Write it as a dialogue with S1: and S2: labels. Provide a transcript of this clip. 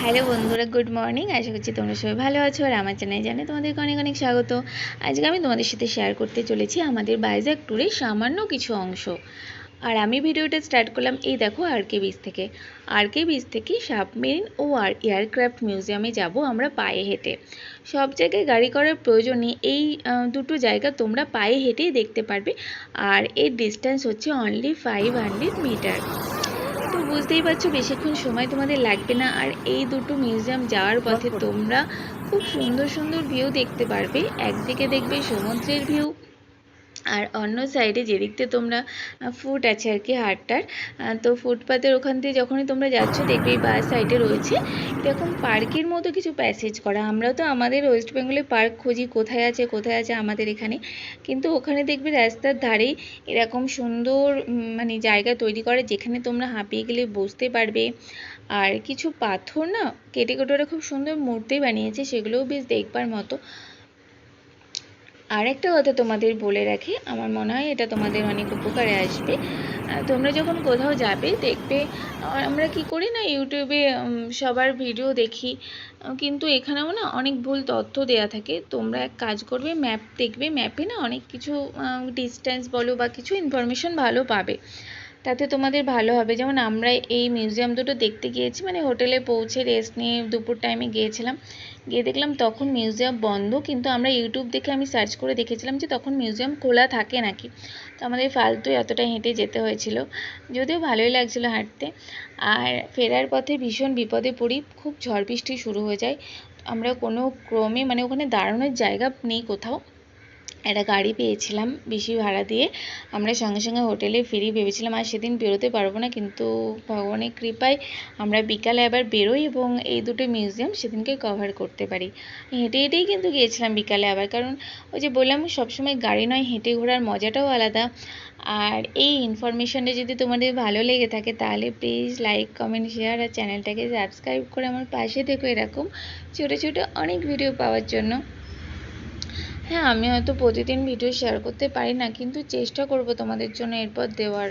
S1: Hello বন্ধুরা, good morning. আশা করছি তোমরা সবাই ভালো আছো আর আমার চ্যানেলে জানে তোমাদেরকে অনেক অনেক স্বাগত। আজকে আমি তোমাদের সাথে শেয়ার করতে চলেছি আমাদের ভাইজ্যাক ট্যুরের সামান্য কিছু অংশ। আর আমি ভিডিওটা স্টার্ট করলাম এই দেখো আরকে বিচ থেকে। আরকে বিচ থেকে সাবমেরিন ও এয়ারক্রাফট মিউজিয়ামে যাব আমরা পায়ে হেঁটে। সব জায়গায় গাড়ি করার প্রয়োজন নেই, এই দুটো জায়গা তোমরা পায়ে হেঁটেই দেখতে পারবে। আর এর ডিস্টেন্স হচ্ছে অনলি 500 মিটার। তো বুঝতেই পারছো বেশিক্ষণ সময় তোমাদের লাগবে না। আর এই দুটো মিউজিয়াম যাওয়ার পথে তোমরা খুব সুন্দর সুন্দর ভিউ দেখতে পারবে। একদিকে দেখবে সমুদ্রের ভিউ, আর অন্য সাইডে যেদিকতে তোমরা ফুট আছে আর কি হাটটার, তো ফুটপাতের ওখান থেকে যখনই তোমরা যাচ্ছ দেখবে বা সাইডে রয়েছে এরকম পার্কের মতো কিছু প্যাসেজ করা। আমরা তো আমাদের ওয়েস্ট বেঙ্গলে পার্ক খুঁজি কোথায় আছে আমাদের এখানে, কিন্তু ওখানে দেখবে রাস্তার ধারেই এরকম সুন্দর মানে জায়গা তৈরি করে যেখানে তোমরা হাঁপিয়ে গেলে বসতে পারবে। আর কিছু পাথর না কেটে কেটে ওরা খুব সুন্দর মূর্তি বানিয়েছে, সেগুলোও বেশ দেখবার মতো। আরেকটা কথা তোমাদের বলে রাখি, আমার মনে হয় এটা তোমাদের অনেক উপকারে আসবে। তোমরা যখন কোথাও যাবে দেখবে আমরা কি করি না ইউটিউবে সবার ভিডিও দেখি, কিন্তু এখানেও না অনেক ভুল তথ্য দেয়া থাকে। তোমরা এক কাজ করবে, ম্যাপ দেখবে, ম্যাপে না অনেক কিছু ডিস্টেন্স বলো বা কিছু ইনফরমেশন ভালো পাবে, তাতে তোমাদের ভালো হবে। যেমন আমরা এই মিউজিয়াম দুটো দেখতে গিয়েছি, মানে হোটেলে পৌঁছে রেস্ট নিয়ে দুপুর টাইমে গিয়েছিলাম, গিয়ে দেখলাম তখন মিউজিয়াম বন্ধ, কিন্তু আমরা ইউটিউব দেখে আমি সার্চ করে দেখেছিলাম যে তখন মিউজিয়াম খোলা থাকে নাকি। তো আমাদের ফালতুই এতটা হেঁটে যেতে হয়েছিল, যদিও ভালোই লাগছিলো হাঁটতে। আর ফেরার পথে ভীষণ বিপদে পড়ি, খুব ঝড় বৃষ্টি শুরু হয়ে যায়। আমরা কোনো ক্রমে মানে ওখানে দাঁড়ানোর জায়গা নেই কোথাও, একটা গাড়ি পেয়েছিলাম বেশি ভাড়া দিয়ে, আমরা সঙ্গে সঙ্গে হোটেলে ফিরি। ভেবেছিলাম আর সেদিন বেরোতে পারবো না, কিন্তু ভগবানের কৃপায় আমরা বিকালে আবার বেরোই এবং এই দুটো মিউজিয়াম সেদিনকে কভার করতে পারি। হেঁটে হেঁটেই কিন্তু গিয়েছিলাম বিকালে আবার, কারণ ওই যে বললাম সবসময় গাড়ি নয়, হেঁটে ঘোরার মজাটাও আলাদা। আর এই ইনফরমেশনটা যদি তোমাদের ভালো লেগে থাকে তাহলে প্লিজ লাইক কমেন্ট শেয়ার আর চ্যানেলটাকে সাবস্ক্রাইব করে আমার পাশে থেকো এরকম ছোটো ছোটো অনেক ভিডিও পাওয়ার জন্য। হ্যাঁ, আমি হয়তো প্রতিদিন ভিডিও শেয়ার করতে পারি না, কিন্তু চেষ্টা করব তোমাদের জন্য এরপর দেওয়ার।